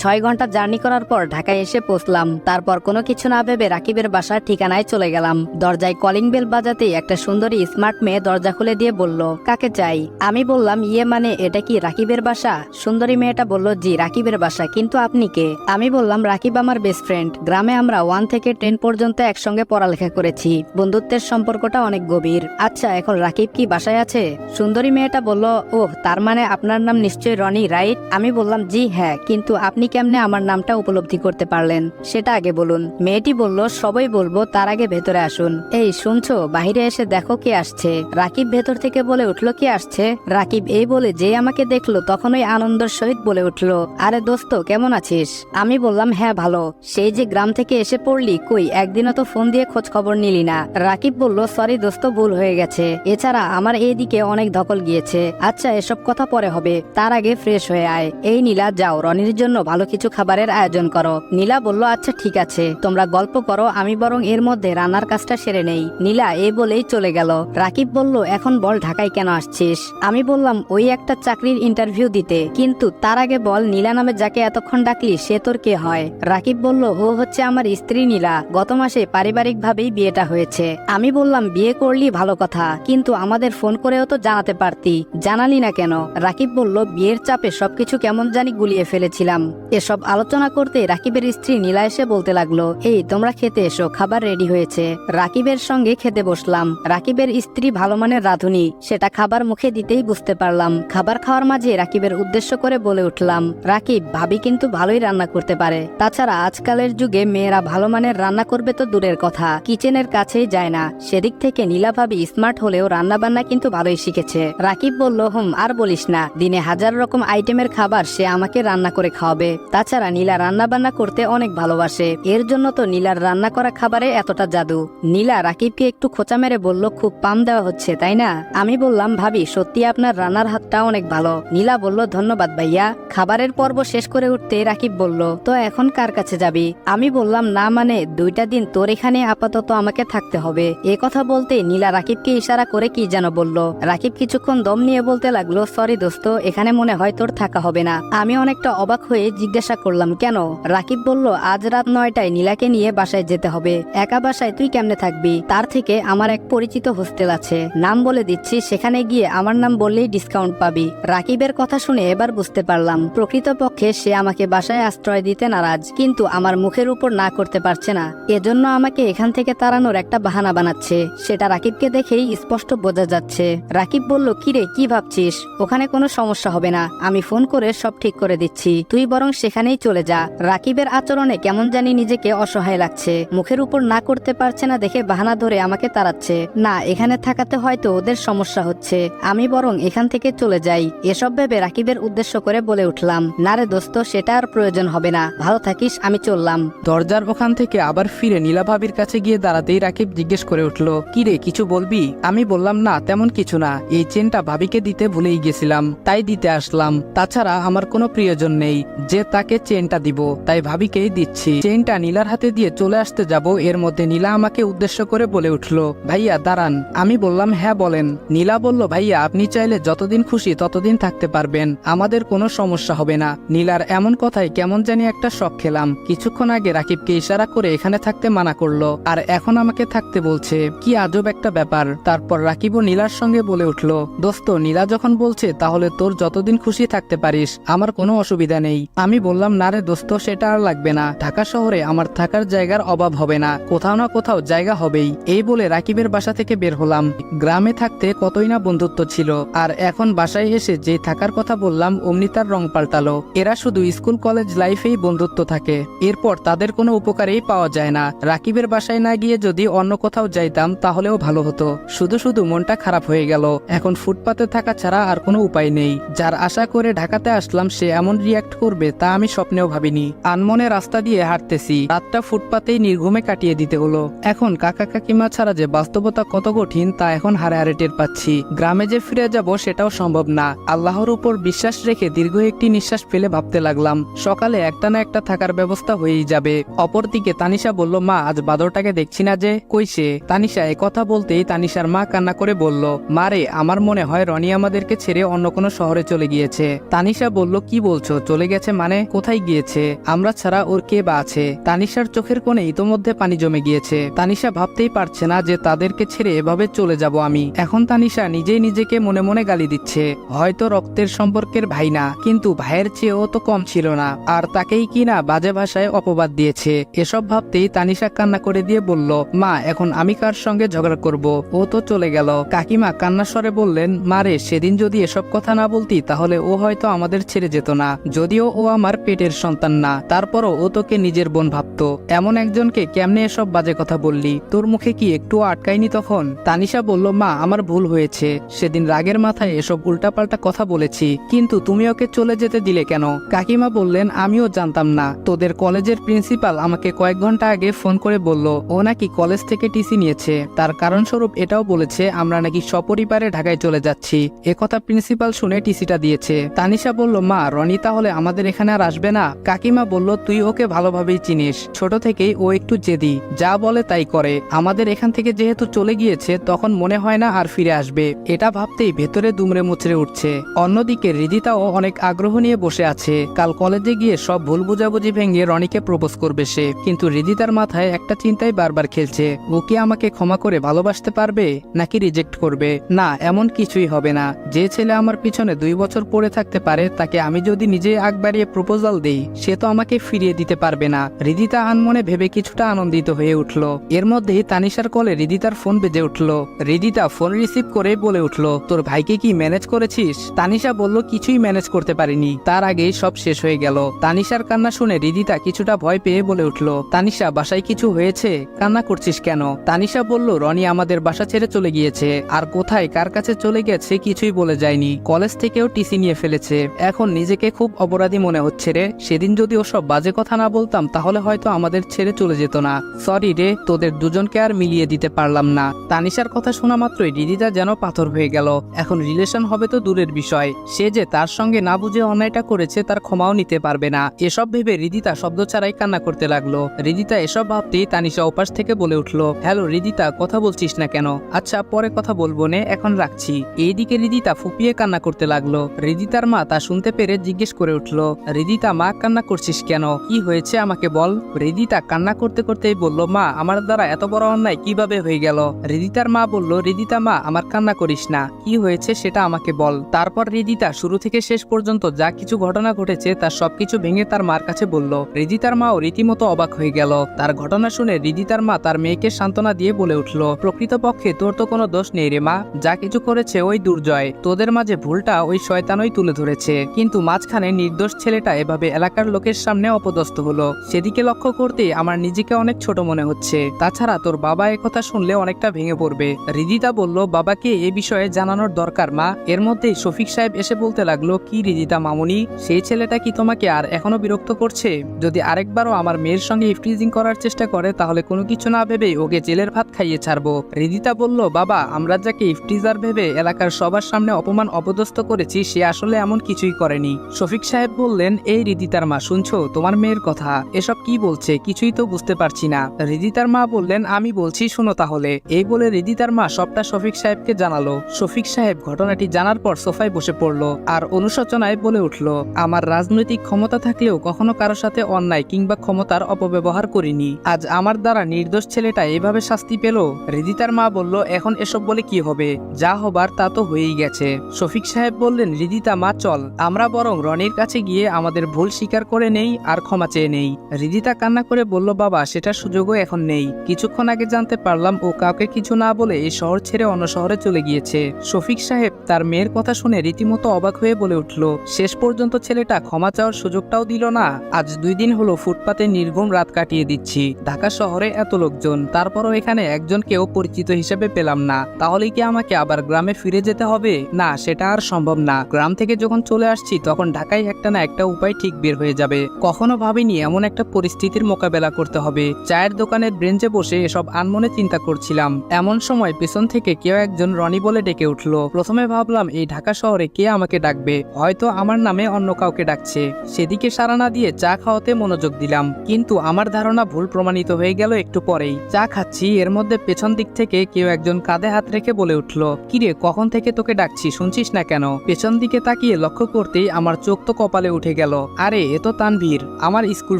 6 ঘন্টা জার্নি করার পর ঢাকায় এসে পৌঁছলাম। তারপর কোনো কিছু না ভেবে রাকিবের বাসার ঠিকানায় চলে গেলাম। দরজায় কলিং বেল বাজাতেই একটা সুন্দরী স্মার্ট মেয়ে দরজা খুলে দিয়ে বলল, কাকে চাই? আমি বললাম, ইয়ে মানে এটা কি রাকিবের বাসা? সুন্দরী মেয়েটা বলল, জি রাকিবের বাসা, কিন্তু আপনি কে? আমি বললাম, রাকিব আমার বেস্ট ফ্রেন্ড। গ্রামে আমরা 1 থেকে 10 পর্যন্ত একসঙ্গে পড়ালেখা করেছি। বন্ধুত্বের সম্পর্কটা অনেক গভীর। আচ্ছা, এখন রাকিব কি বাসায় আছে? সুন্দরী মেয়েটা বলল, ওহ, তার মানে আপনার নাম নিশ্চয়ই রনি, রাইট? আমি বললাম, জি হ্যাঁ, কিন্তু আপনি কেমনে আমার নামটা উপলব্ধি করতে পারলেন সেটা আগে বলুন। মেয়েটি বলল, সবই বলবো, তার আগে ভেতরে আসুন। এই শুনছো, বাহিরে এসে দেখো কে আসছে। রাকিব ভেতর থেকে বলে উঠল, কে আসছে? রাকিব এই বলে যে আমাকে দেখলো তখনই আনন্দের সহিত বলে উঠল, আরে দোস্ত, কেমন আছিস? আমি বললাম, হ্যাঁ ভালো। সেই যে গ্রাম থেকে এসে পড়লি, কই একদিনও তো ফোন দিয়ে খোঁজ খবর নিলি না। রাকিব বলল, সরি দোস্ত, ভুল হয়ে গেছে। এছাড়া আমার এইদিকে অনেক ধকল গিয়েছে। আচ্ছা, এসব কথা পরে হবে, তার আগে ফ্রেশ হয়ে আয়। এই নীলা, যাও রনির জন্য ভালো কিছু খাবারের আয়োজন করো। নীলা বলল, আচ্ছা ঠিক আছে, তোমরা গল্প করো, আমি বরং এর মধ্যে রান্নার কাজটা সেরে নেই। নীলা এই বলেই চলে গেল। রাকিব বলল, এখন বল ঢাকায় কেন আসছিস? আমি বললাম, ওই একটা চাকরির ইন্টারভিউ দিতে। কিন্তু তার আগে বল, নীলা নামে যাকে এতক্ষণ ডাকলি সে তোর কে হয়? রাকিব বলল, ও হচ্ছে আমার স্ত্রী নীলা। গত মাসে পারিবারিক ভাবেই বিয়েটা হয়েছে। আমি বললাম, বিয়ে করলি ভালো কথা, কিন্তু আমাদের ফোন করেও তো জানাতে পারতি, জানালি না কেন? রাকিব বলল, বিয়ের চাপে সবকিছু কেমন জানি গুলিয়ে ফেলেছিলাম। এসব আলোচনা করতে রাকিবের স্ত্রী নীলা এসে বলতে লাগলো, এই তোমরা খেতে এসো, খাবার রেডি হয়েছে। রাকিবের সঙ্গে খেতে বসলাম। রাকিবের স্ত্রী ভালো মানের রাঁধুনি, সেটা খাবার মুখে দিতেই বুঝতে পারলাম। খাবার খাওয়ার মাঝে রাকিবের উদ্দেশ্য করে বলে উঠলাম, রাকিব, ভাবি কিন্তু ভালোই রান্না করতে পারে। তাছাড়া আজকালের যুগে মেয়েরা ভালো মানের রান্না করবে তো দূরের কথা, কিচেনের কাছেই যায় না। সেদিক থেকে নীলা ভাবি স্মার্ট হলেও রান্না বান্না কিন্তু ভালোই শিখেছে। রাকিব বলল, আর বলিস না, দিনে 1000 রকম আইটেমের খাবার সে আমাকে রান্না করে খাওয়াবে। তাছাড়া নীলা রান্না বান্না করতে অনেক ভালোবাসে, এর জন্য তো নীলার রান্না করা খাবারে এতটা জাদু। নীলা রাকিবকে একটু খোঁচা মেরে বলল, খুব পাম দেওয়া হচ্ছে তাই না? আমি বললাম, ভাবি সত্যি আপনার রান্নার হাতটা অনেক ভালো। নীলা বলল, ধন্যবাদ ভাইয়া। খাবারের পর্ব শেষ করে উঠতে রাকিব বলল, তো এখন কার কাছে যাবি? আমি বললাম, না মানে 2টা দিন তোর এখানে আপাতত আমাকে থাকতে হবে। এ কথা বলতে নীলা রাকিবকে ইশারা করে কি যেন বলল। রাকিব কিছুক্ষণ দম নিয়ে বলতে লাগলো, সরি দোস্ত, এখানে মনে হয় তোর থাকা হবে না। আমি অনেকটা অবাক হয়ে জিজ্ঞাসা করলাম, কেন? রাকিব বলল, আজ রাত 9টায় নীলাকে নিয়ে বাসায় যেতে হবে। একা বাসায় তুই কেমনে থাকবি? তার থেকে আমার এক পরিচিত হোস্টেল আছে, নাম বলে দিচ্ছি, সেখানে গিয়ে আমার নাম বললেই ডিসকাউন্ট পাবি। রাকিবের কথা শুনে এবার বুঝতে পারলাম প্রকৃতপক্ষে সে আমাকে বাসায় আশ্রয় দিতে নারাজ, কিন্তু আমার মুখের উপর না করতে পারছে না। এজন্য আমাকে এখান থেকে তাড়ানোর একটা বাহানা বানাচ্ছে। সেটা রাকিবকে দেখেই স্পষ্ট বোঝা যাচ্ছে। রাকিব বলল, কিরে, কি ভাবছিস? ওখানে কোনো সমস্যা হবে না, আমি ফোন করে সব ঠিক করে দিচ্ছি, তুই বরং সেখানেই চলে যা। রাকিবের আচরণে কেমন জানি নিজেকে অসহায় লাগছে। মুখের উপর না করতে পারছে না দেখে বাহানা ধরে আমাকে তাড়াচ্ছে। না, এখানে থাকাতে হয়তো ওদের সমস্যা হচ্ছে, আমি বরং এখান থেকে চলে যাই। এসব ভেবে রাকিবের উদ্দেশ্য করে বলে উঠলাম, না রে দোস্ত, সেটা আর প্রয়োজন হবে না, ভালো থাকিস, আমি চললাম। দরজার ওখান থেকে আবার ফিরে নীলা ভাবির কাছে গিয়ে দাঁড়াতেই রাকিব জিজ্ঞেস করে উঠল, কিরে, কিছু বলবি? আমি বললাম, না তেমন কিছু না, এই চেনটা ভাবিকে দিতে ভুলেই গেছিলাম, তাই দিতে আসলাম। তাছাড়া আমার কোনো প্রিয়জন নেই যে তাকে চেনটা দিব, তাই ভাবিকেই দিচ্ছি। চেনটা নীলার হাতে দিয়ে চলে আসতে যাব, এর মধ্যে নীলা আমাকে উদ্দেশ্য করে বলে উঠল, ভাইয়া দাঁড়ান। আমি বললাম, হ্যাঁ বলেন। নীলা বলল, ভাইয়া আপনি চাইলে যতদিন খুশি ততদিন থাকতে পারবেন, আমাদের কোনো সমস্যা হবে না। নীলার এমন কথায় কেমন জানি একটা শখ খেলাম। কিছুক্ষণ আগে রাকিবকে ইশারা করে এখানে থাকতে মানা করলো, আর এখন আমাকে থাকতে বলছে, কি আজব একটা ব্যাপার। তারপর রাকিবও নীলার সঙ্গে বলে উঠল, দোস্ত, নীলা যখন বলছে তাহলে তোর যতদিন খুশি থাকতে পারিস, আমার কোনো অসুবিধা নেই। আমি বললাম, না রে দোস্ত, সেটা আর লাগবে না, ঢাকা শহরে আমার থাকার জায়গার অভাব হবে না, কোথাও না কোথাও জায়গা হবেই। এই বলে রাকিবের বাসা থেকে বের হলাম। গ্রামে থাকতে কতই না বন্ধুত্ব ছিল, আর এখন বাসায় এসে যে থাকার কথা বললাম অমনি তার রং পাল্টালো। এরা শুধু স্কুল কলেজ লাইফেই বন্ধুত্ব থাকে, এরপর তাদের কোনো উপকারেই পাওয়া যায় না। রাকিবের বাসায় না গিয়ে যদি অন্য কোথাও যাইতাম তাহলেও ভালো হতো, শুধু শুধু মনটা খারাপ হয়ে গেল। এখন ফুটপাতে থাকা ছাড়া আর কোনো উপায় নেই। যার আশা করে ঢাকাতে আসলাম সে এমন রিয়াক্ট করবে তা আমি স্বপ্নেও ভাবিনি। আনমনে রাস্তা দিয়ে হাঁটতেছি, রাতটা ফুটপাতেই নির্ঘুমে কাটিয়ে দিতে হলো। এখন কাকা কাকিমা ছাড়া যে বাস্তবতা কত কঠিন তা এখন হারে হারে টের পাচ্ছি। গ্রামে যে ফিরে যাব সেটাও সম্ভব না। আল্লাহর উপর বিশ্বাস রেখে দীর্ঘ একটি নিঃশ্বাস ফেলে ভাবতে লাগলাম, সকালে একটা না একটা থাকার ব্যবস্থা হয়েই যাবে। অপরদিকে তানিশা বলল, মা আজ বাদরটাকে দেখছি না যে, কই সে? তানিশা কথা বলতেই তানিশার মা কান্না করে বলল, মারে, আমার মনে হয় রনি আমাদেরকে ছেড়ে অন্য কোনো শহরে চলে গিয়েছে। তানিশা বলল, কি বলছো, চলে গেছে মানে? মানে কোথায় গিয়েছে? আমরা ছাড়া ওর কে বা আছে? তানিশার চোখের কোণে ইতোমধ্যে পানি জমে গিয়েছে। তানিশা ভাবতেই পারছে না যে তাদেরকে ছেড়ে এভাবে চলে যাব আমি। এখন তানিশা নিজেই নিজেকে মনে মনে গালি দিচ্ছে। হয়তো রক্তের সম্পর্কের ভাই না, কিন্তু ভাইয়ের চেয়েও তো কম ছিল না, আর তাকেই কিনা বাজে ভাষায় অপবাদ দিয়েছে। এসব ভাবতেই তানিশা কান্না করে দিয়ে বলল, মা এখন আমি কার সঙ্গে ঝগড়া করব? ও তো চলে গেল। কাকিমা কান্নার স্বরে বললেন, মারে সেদিন যদি এসব কথা না বলতি তাহলে ও হয়তো আমাদের ছেড়ে যেত না। যদিও ও আমার পেটের সন্তান না, তারপরও ও তোকে নিজের বোন ভাবতো। এমন একজনকে কেমনে এসব বাজে কথা বললি? তোর মুখে কি একটু আটকায়নি তখন? তানিশা বলল, মা আমার ভুল হয়েছে, সেদিন রাগের মাথায় এসব উল্টাপাল্টা কথা বলেছি, কিন্তু তুমি ওকে চলে যেতে দিলে কেন? কাকিমা বললেন, আমিও জানতাম না। তোদের কলেজের প্রিন্সিপাল আমাকে কয়েক ঘন্টা আগে ফোন করে বলল ও নাকি কলেজ থেকে টিসি নিয়েছে। তার কারণস্বরূপ এটাও বলেছে আমরা নাকি সপরিবারে ঢাকায় চলে যাচ্ছি। একথা প্রিন্সিপাল শুনে টিসিটা দিয়েছে। তানিশা বলল, মা রনি তাহলে আমাদের এখানে আর আসবে না? কাকিমা বলল, তুই ওকে ভালোভাবেই চিনিস, ছোট থেকেই ও একটু জেদি, যা বলে তাই করে। আমাদের এখান থেকে যেহেতু চলে গিয়েছে তখন মনে হয় না আর ফিরে আসবে। এটা ভাবতেই ভেতরে দুমড়ে মুচড়ে উঠছে। অন্যদিকে রিদিতাও অনেক আগ্রহ নিয়ে বসে আছে। কাল কলেজে গিয়ে সব ভুল বুঝাবুঝি ভেঙে রনিকে প্রপোজ করবে সে। কিন্তু রিদিতার মাথায় একটা চিন্তাই বারবার খেলছে, ও কি আমাকে ক্ষমা করে ভালোবাসতে পারবে নাকি রিজেক্ট করবে? না, এমন কিছুই হবে না। যে ছেলে আমার পিছনে 2 বছর পড়ে থাকতে পারে তাকে আমি যদি নিজে আগ বাড়িয়ে প্রপোজাল দেই, সে তো আমাকে ফিরিয়ে দিতে পারবে না। রিদিতা আনমনে ভেবে কিছুটা আনন্দিত হয়ে উঠল। এর মধ্যেই তানিশার কলে রিদিতার ফোন বেজে উঠল। রিদিতা ফোন রিসিভ করে বলে উঠল, তোর ভাইকে কি ম্যানেজ করেছিস? তানিশা বলল, কিছুই ম্যানেজ করতে পারিনি, তার আগেই সব শেষ হয়ে গেল। তানিশার কান্না শুনে রিদিতা কিছুটা ভয় পেয়ে বলে উঠল, তানিশা বাসায় কিছু হয়েছে? কান্না করছিস কেন? তানিশা বলল, রনি আমাদের বাসা ছেড়ে চলে গিয়েছে, আর কোথায় কার কাছে চলে গেছে কিছুই বলে যায়নি। কলেজ থেকেও টিসি নিয়ে ফেলেছে। এখন নিজেকে খুব অপরাধী মনে হচ্ছে রে। সেদিন যদি ওসব বাজে কথা না বলতাম তাহলে হয়তো আমাদের ছেড়ে চলে যেত না। সরি রে, তোদের দুজনকে আর মিলিয়ে দিতে পারলাম না। তানিশার কথা শোনা মাত্রই রিদিতা যেন পাথর হয়ে গেল। এখন রিলেশন হবে তো দূরের বিষয়, সে যে তার সঙ্গে না বুঝে অন্যায়টা করেছে তার ক্ষমাও নিতে পারবে না। এসব ভেবে রিদিতা শব্দ ছাড়াই কান্না করতে লাগলো। রিদিতা এসব ভাবতেই তানিশা ওপাশ থেকে বলে উঠলো, হ্যালো রিদিতা, কথা বলছিস না কেন? আচ্ছা পরে কথা বলবো নে, এখন রাখছি। এইদিকে রিদিতা ফুপিয়ে কান্না করতে লাগলো। রিদিতার মা তা শুনতে পেরে জিজ্ঞেস করে উঠলো, রিদিতা মা কান্না করছিস কেন? কি হয়েছে আমাকে বল। রিদিতা কান্না করতে করতেই বলল, মা আমার দ্বারা এত বড় অন্যায় কিভাবে হয়ে গেল? রিদিতার মা বলল, রিদিতা মা আমার কান্না করিস না, কি হয়েছে সেটা আমাকে বল। তারপর রিদিতা শুরু থেকে শেষ পর্যন্ত যা কিছু ঘটনা ঘটেছে তার সবকিছু ভেঙে তার মার কাছে বলল। রিদিতার মাও রীতিমতো অবাক হয়ে গেল। তার ঘটনা শুনে রিদিতার মা তার মেয়েকে সান্ত্বনা দিয়ে বলে উঠল, প্রকৃতপক্ষে তোর তো কোনো দোষ নেই রে মা, যা কিছু করেছে ওই দুর্জয়। তোদের মাঝে ভুলটা ওই শয়তানই তুলে ধরেছে, কিন্তু মাঝখানে নির্দোষ ছেলেটা এভাবে এলাকার লোকের সামনে অপদস্থ হলো। সেদিকে লক্ষ্য করতেই আমার নিজেকে অনেক ছোট মনে হচ্ছে। তাছাড়া তোর বাবা একথা শুনলে অনেকটা ভেঙে পড়বে। রিদিতা বলল, বাবাকে এ বিষয়ে জানানোর দরকার মা। এর মধ্যেই শফিক সাহেব এসে বলতে লাগলো, কি রিদিতা মামুনি, সেই ছেলেটা কি তোমাকে আর এখনো বিরক্ত করছে? যদি আরেকবারও আমার মেয়ের সঙ্গে ইফটিজিং করার চেষ্টা করে তাহলে কোনো কিছু না ভেবেই ওকে জেলের ভাত খাইয়ে ছাড়বো। রিদিতা বলল, বাবা আমরা যাকে ইফটিজার ভেবে এলাকার সবার সামনে অপমান অপদস্থ করেছি সে আসলে এমন কিছুই করেনি। শফিক সাহেব বললেন, এই রিদিতার মা শুনছো তোমার মেয়ের কথা, এসব কি বলছে কিছুই তো বুঝতে পারছি না। রিদিতার মা বললেন, আমি বলছি শোনো তাহলে। এই বলে রিদিতার মা সবটা শফিক সাহেবকে জানালো। শফিক সাহেব ঘটনাটি জানার পর সোফায় বসে পড়লো আর অনুশোচনায় বলে উঠলো, আমার রাজনৈতিক ক্ষমতা থাকলেও কখনো কারো সাথে অন্যায় কিংবা ক্ষমতার অপব্যবহার করিনি। আজ আমার দ্বারা নির্দোষ ছেলেটা এভাবে শাস্তি পেল। রিদিতার মা বলল, এখন এসব বলে কি হবে, যা হবার তা তো হয়েই গেছে। শফিক সাহেব বললেন, রিদিতা মা চল আমরা বরং রনির কাছে গিয়ে আমাদের ভুল স্বীকার করে নেই আর ক্ষমা চেয়ে নেই। রিদিতা কান্না করে বলল, বাবা সেটার সুযোগও এখন নেই। কিছুক্ষণ আগে জানতে পারলাম ও কাউকে কিছু না বলে এই শহর ছেড়ে অন্য শহরে চলে গিয়েছে। শফিক সাহেব তার মেয়ের কথা শুনে রীতিমতো অবাক হয়ে বলে উঠল, শেষ পর্যন্ত ছেলেটা ক্ষমা চাওয়ার সুযোগটাও দিল না। আজ 2 দিন হলো ফুটপাতে নির্ঘুম রাত কাটিয়ে দিচ্ছি। ঢাকা শহরে এত লোকজন, তারপরও এখানে একজনকেও পরিচিত হিসেবে পেলাম না। তাহলে কি আমাকে আবার গ্রামে ফিরে যেতে হবে? না, সেটা আর সম্ভব না। গ্রাম থেকে যখন চলে আসছি তখন ঢাকায় একটা না একটা উপায় ঠিক বের হয়ে যাবে। কখনো ভাবিনি এমন একটা পরিস্থিতির মোকাবেলা করতে হবে। চায়ের দোকানের বেঞ্চে বসে এসব আনমনে চিন্তা করছিলাম। এমন সময় পেছন থেকে কেউ একজন রনি বলে ডেকে উঠলো। প্রথমে ভাবলাম এই ঢাকা শহরে কে আমাকে ডাকবে, হয়তো আমার নামে অন্য কাউকে ডাকছে। সেদিকে সাড়া না দিয়ে চা খাওয়াতে মনোযোগ দিলাম, কিন্তু আমার ধারণা ভুল প্রমাণিত হয়ে গেল একটু পরেই। চা খাচ্ছি, এর মধ্যে পেছন দিক থেকে কেউ একজন কাঁধে হাত রেখে বলে উঠলো, কিরে কখন থেকে তোকে ডাকছি শুনছিস না কেন? পেছন দিকে তাকিয়ে লক্ষ্য করতেই আমার চোখ তো কপালে উঠে গেল। গেল। আরে এ তো তানভীর, আমার স্কুল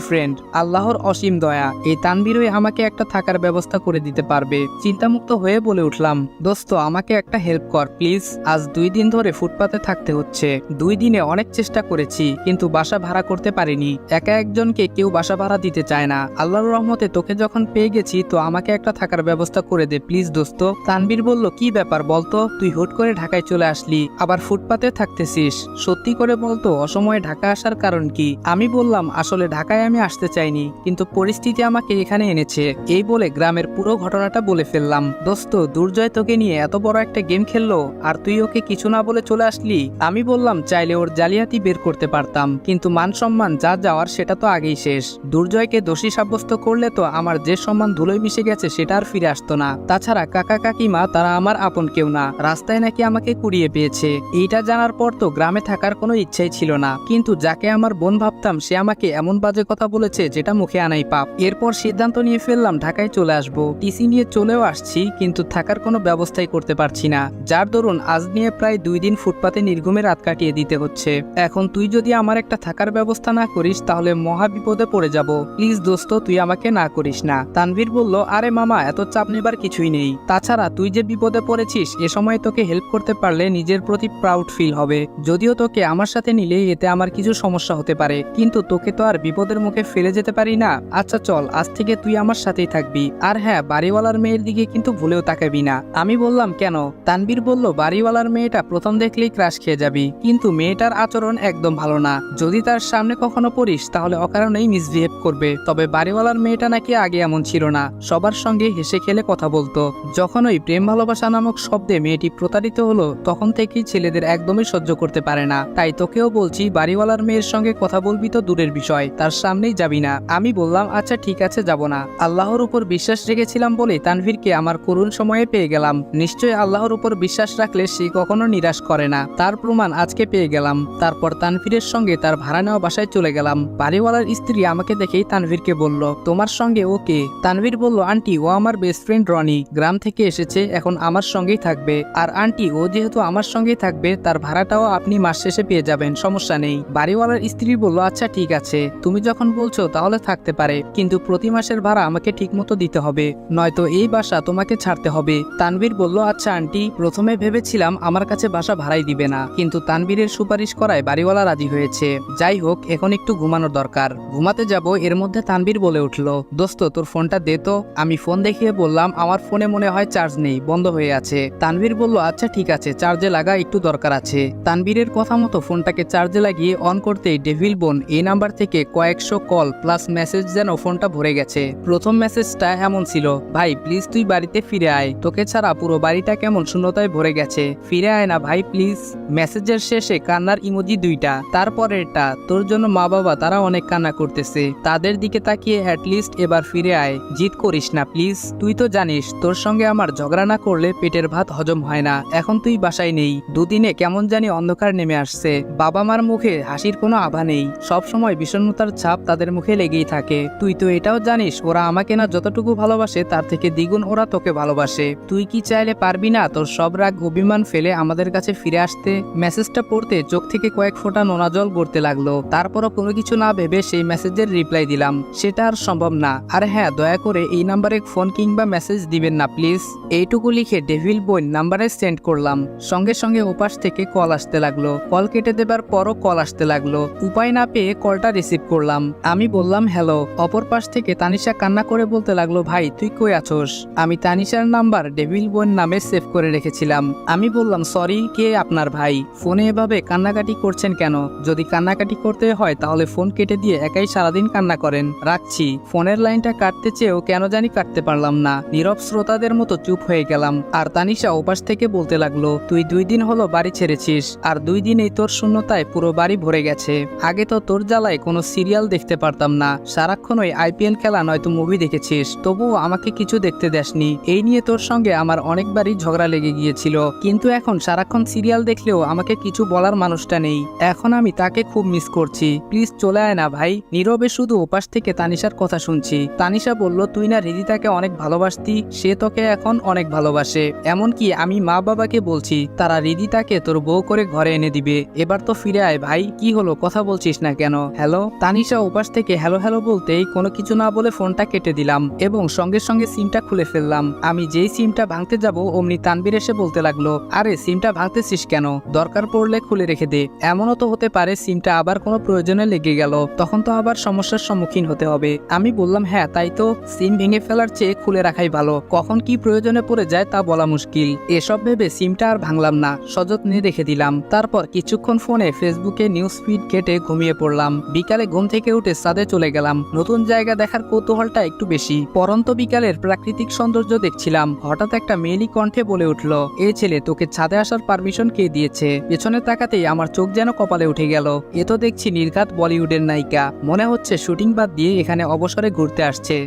ফ্রেন্ড। আল্লাহর অসীম দয়া, এই তানভীরই আমাকে একটা থাকার ব্যবস্থা করে দিতে পারবে। চিন্তামুক্ত হয়ে বলে উঠলাম, দোস্ত আমাকে একটা হেল্প কর প্লিজ। আজ 2 দিন ধরে ফুটপাতে থাকতে হচ্ছে। 2 দিনে অনেক চেষ্টা করেছি কিন্তু বাসা ভাড়া করতে পারিনি। একা একজনকে কেউ বাসা ভাড়া দিতে চায় না। আল্লাহর রহমতে তোকে যখন পেয়ে গেছি তো আমাকে একটা থাকার ব্যবস্থা করে দে প্লিজ দোস্ত। তানভীর বলল, কি ব্যাপার বলতো, তুই হুট করে ঢাকায় চলে আসলি, আবার ফুটপাতে থাকতেছিস। সত্যি করে বলতো অসময়ে ঢাকা আসার কারণ কি? আমি বললাম, আসলে ঢাকায় আমি আসতে চাইনি, কিন্তু পরিস্থিতি আমাকে এখানে এনেছে। এই বলে গ্রামের পুরো ঘটনাটা বলে ফেললাম। দোস্ত দুর্জয় তোকে নিয়ে এত বড় একটা গেম খেললো আর তুই ওকে কিছু না বলে চলে আসলি। আমি বললাম, চাইলে ওর জালিয়াতি বের করতে পারতাম, কিন্তু মান সম্মান যা যাওয়ার সেটা তো আগেই শেষ। দুর্জয়কে দোষী সাব্যস্ত করলে তো আমার যে সম্মান ধুলোয় মিশে গেছে সেটা আর ফিরে আসতো না। তাছাড়া কাকা কাকিমা তারা আমার আপন কেউ না, রাস্তায় নাকি আমাকে কুড়িয়ে পেয়েছে। এইটা জানার পর তো গ্রামে থাকার কোনো ইচ্ছাই ছিল না, কিন্তু যাকে আমার বোন ভাবতাম সে আমাকে এমন বাজে কথা বলেছে যেটা মুখে আনাই পাপ। এরপর সিদ্ধান্ত নিয়ে ফেললাম ঢাকায় চলে আসবো। টিসি নিয়ে চলেও আসছি, কিন্তু থাকার কোনো ব্যবস্থাই করতে পারছি না, যার দরুন আজ নিয়ে প্রায় 2 দিন ফুটপাতে নির্ঘুমে রাত কাটিয়ে দিতে হচ্ছে। এখন তুই যদি আমার একটা থাকার ব্যবস্থা না করিস তাহলে মহা বিপদে পড়ে যাব। প্লিজ দোস্ত তুই আমাকে না করিস না। তানভীর বলল, আরে মামা এত চাপ নেবার কিছুই নেই। তাছাড়া তুই যে বিপদে পড়েছিস এ সময় তোকে হেল্প করতে পারলে নিজের প্রতি প্রাউড ফিল হবে। যদিও তোকে আমার সাথে নিলে এতে আমার কিছু সমস্যা হতে পারে, কিন্তু তোকে তো আর বিপদের মুখে ফেলে যেতে পারি না। আচ্ছা চল, আজ থেকে তুই আমার সাথেই থাকবি। আর হ্যাঁ, বাড়িওয়ালার মেয়ের দিকে কিন্তু ভুলেও তাকাবি না। আমি বললাম, কেন? তানভীর বলল, বাড়িওয়ালার মেয়েটা প্রথম দেখলেই ক্রাশ খেয়ে যাবি, কিন্তু মেয়েটার আচরণ একদম ভালো না। যদি তার সামনে কখনো পড়িস তাহলে অকারণেই মিসবিহেভ করবে। তবে বাড়িওয়ালার মেয়েটা নাকি আগে এমন ছিল না, সবার সঙ্গে হেসে খেলে কথা বলতো। যখন ওই প্রেম ভালোবাসা নামক শব্দে মেয়েটি প্রতারিত হলো তখন থেকেই ছেলেদের একদমই সহ্য করতে পারে না। তাই তোকেও বলছি, বাড়িওয়ালার মেয়ের সঙ্গে কথা বলবি তো দূরের বিষয়, তার সামনেই যাবি না। আমি বললাম, আচ্ছা ঠিক আছে, যাব না। আল্লাহর উপর বিশ্বাস রেখেছিলাম বলে তানভীরকে আমার করুণ সময়ে পেয়ে গেলাম। নিশ্চয়ই আল্লাহর উপর বিশ্বাস রাখলে সে কখনো নিরাশ করে না, তার প্রমাণ আজকে পেয়ে গেলাম। তারপর তানভীরের সঙ্গে তার ভাড়া নেওয়া বাসায় চলে গেলাম। বাড়িওয়ালার স্ত্রী আমাকে দেখেই তানভীরকে বলল, তোমার সঙ্গে ও কে? তানভীর বলল, আন্টি ও আমার বেস্ট ফ্রেন্ড রনি, গ্রাম থেকে এসেছে, এখন আমার সঙ্গেই থাকবে। আর আন্টি ও যেহেতু আমার সঙ্গেই থাকবে তার ভাড়াটাও আপনি মাস শেষে পেয়ে যাবেন, সমস্যা নেই। বাড়িওয়ালার স্ত্রী বলল, আচ্ছা ঠিক আছে, তুমি যখন বলছো তাহলে থাকতে পারে, কিন্তু প্রতি মাসের ভাড়া আমাকে ঠিকমতো দিতে হবে, নয়তো এই বাসা তোমাকে ছাড়তে হবে। তানভীর বলল, আচ্ছা আন্টি, প্রথমে ভেবেছিলাম আমার কাছে বাসা ভাড়াই দিবে না, কিন্তু তানভীরের সুপারিশ করায় বাড়িওয়ালা রাজি হয়েছে। যাই হোক, এখন একটু ঘুমানোর দরকার, ঘুমাতে যাব। এর মধ্যে তানভীর বলে উঠল, দোস্ত তোর ফোনটা দে তো। আমি ফোন দেখিয়ে বললাম, আমার ফোনে মনে হয় চার্জ নেই, বন্ধ হয়ে আছে। তানভীর বলল, আচ্ছা ঠিক আছে, চার্জে লাগা, একটু দরকার আছে। তানভীরের কথা মতো ফোনটাকে চার্জে লাগিয়ে অন করতেই ডেভিল বোন এই নাম্বার থেকে কয়েকশো কল প্লাস মেসেজ যেন ফোনটা ভরে গেছে। প্রথম মেসেজটা এমন ছিল, ভাই প্লিজ তুই বাড়িতে ফিরে আয়, তোকে ছাড়া পুরো বাড়িটা কেমন শূন্যতায় ভরে গেছে, ফিরে আয় না ভাই প্লিজ। মেসেজের শেষে কান্নার ইমোজি 2টা। তারপরেরটা, তোর জন্য মা বাবা তারা অনেক কান্না করতেছে, তাদের দিকে তাকিয়ে অ্যাটলিস্ট এবার ফিরে আয়, জিদ করিস না প্লিজ। তুই তো জানিস তোর সঙ্গে আমার ঝগড়া না করলে পেটের ভাত হজম হয় না। এখন তুই বাসায় নেই, দুদিনে কেমন জানি অন্ধকার নেমে আসছে, বাবা মার মুখে হাসির কোনো আভা নেই, সব সময় বিষণ্ণতার ছাপ তাদের মুখে লেগেই থাকে। তুই তো এটাও জানিস ওরা আমাকে না যতটুকু ভালোবাসে তার থেকে দ্বিগুণ ওরা তোকে ভালোবাসে। তুই কি চাইলে পারবি না তোর সব রাগ অভিমান ফেলে আমাদের কাছে ফিরে আসতে? মেসেজটা পড়তে চোখ থেকে কয়েক ফোঁটা নোনা জল গড়তে লাগলো। তারপরও কোনো কিছু না ভেবে সেই মেসেজের রিপ্লাই দিলাম, সেটা আর সম্ভব না। আর হ্যাঁ, দয়া করে এই নাম্বারে ফোন কিংবা মেসেজ দিবেন না প্লিজ। এইটুকু লিখে ডেভিল বোন নাম্বারে সেন্ড করলাম। সঙ্গে সঙ্গে ওপাশ থেকে কল আসতে লাগলো। কল কেটে দেবার পরও কল আসতে লাগলো। উপায় না পেয়ে কলটা রিসিভ করলাম। আমি বললাম হ্যালো। অপর পাশ থেকে তানিশা কান্না করে বলতে লাগলো, ভাই তুই কই আছোস? আমি তানিশার নাম্বার ডেভিল বোন নামে সেভ করে রেখেছিলাম। আমি বললাম, সরি, কে আপনার ভাই? ফোনে এভাবে কান্নাকাটি করছেন কেন? যদি কান্নাকাটি করতে হয় তাহলে ফোন কেটে দিয়ে একাই সারাদিন কান্না করেন, রাখছি। ফোনের লাইনটা কাটতে চেয়েও কেন জানি কাটতে পারলাম না। নীরব শ্রোতাদের মতো চুপ হয়ে গেলাম। আর তানিশা ওপাশ থেকে বলতে লাগলো, তুই 2 দিন হলো বাড়ি ছেড়েছিস, আর 2 দিনেই তোর শূন্যতায় পুরো বাড়ি ভরে গেছে। আগে তো তোর জ্বালায় কোনো সিরিয়াল দেখতে পারতাম না, সারাক্ষণ ওই IPL খেলা নয়তো মুভি দেখেছিস, তবুও আমাকে কিছু দেখতে দেসনি। এই নিয়ে তোর সঙ্গে আমার অনেকবারই ঝগড়া লেগে গিয়েছিল, কিন্তু এখন সারাক্ষণ সিরিয়াল দেখলেও আমাকে কিছু বলার মানুষটা নেই। এখন আমি তাকে খুব মিস করছি, প্লিজ চলে আয় না ভাই। নীরবে শুধু ওপাশ থেকে তানিশার কথা শুনছি। তানিশা বলল, তুই না হৃদিতাকে অনেক ভালোবাসতি, সে তোকে এখন অনেক ভালোবাসে। এমনকি আমি মা বাবাকে বলছি তারা হৃদিতাকে তোর বউ করে ঘরে এনে দিবে। এবার তো ফিরে আয় ভাই। কি হলো, হলো, কথা বলছিস না কেন? হ্যালো। তানিশা উপাস থেকে হ্যালো হ্যালো বলতেই কোনো কিছু না বলে ফোনটা কেটে দিলাম এবং সঙ্গে সঙ্গে সিমটা খুলে ফেললাম। আমি যেই সিমটা ভাঙতে যাব অমনি তানবীর এসে বলতে লাগলো, আরে সিমটা ভাঙতেছিস কেন? দরকার পড়লে খুলে রেখে দে। এমনও তো হতে পারে সিমটা আবার কোনো প্রয়োজনে লেগে গেল, তখন তো আবার সমস্যার সম্মুখীন হতে হবে। আমি বললাম হ্যাঁ তাই তো, সিম ভেঙে ফেলার চেয়ে খুলে রাখাই ভালো, কখন কি প্রয়োজনে পড়ে যায় তা বলা মুশকিল। এসব ভেবে সিমটা আর ভাঙলাম না, সযত্নে রেখে দিলাম। তারপর কিছুক্ষণ ফোনে ফেসবুকে নিউজ ফিড ঘেটে ঘুমিয়ে পড়লাম। বিকালে ঘুম থেকে উঠে ছাদে চলে গেলাম, নতুন জায়গা দেখার কৌতূহলটা একটু বেশি। পরন্ত বিকালের প্রাকৃতিক সৌন্দর্য দেখছিলাম, হঠাৎ একটা মেয়েলি কণ্ঠে বলে উঠল, এ ছেলে তোকে ছাদে আসার পারমিশন কে দিয়েছে? পেছনে তাকাতেই আমার চোখ যেন কপালে উঠে গেল। এ তো দেখছি নির্ঘাত বলিউডের নায়িকা, মনে হচ্ছে শুটিং বাদ দিয়ে এখানে অবসরে ঘুরতে আসছে।